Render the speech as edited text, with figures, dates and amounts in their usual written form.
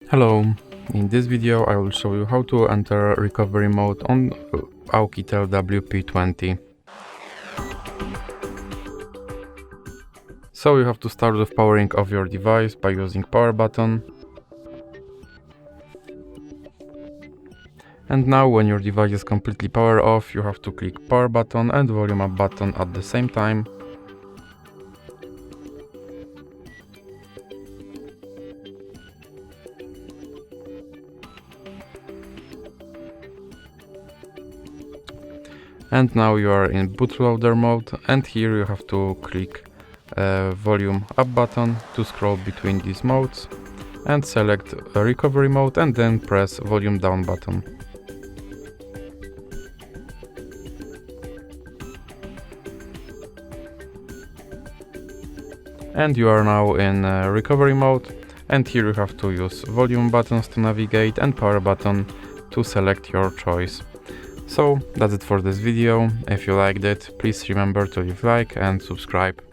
Hello, in this video I will show you how to enter recovery mode on OUKITEL WP20. So you have to start with powering off your device by using power button. And now when your device is completely powered off, you have to click power button and volume up button at the same time. And now you are in bootloader mode, and here you have to click volume up button to scroll between these modes and select recovery mode and then press volume down button. And you are now in recovery mode, and here you have to use volume buttons to navigate and power button to select your choice. So that's it for this video. If you liked it, please remember to leave a like and subscribe.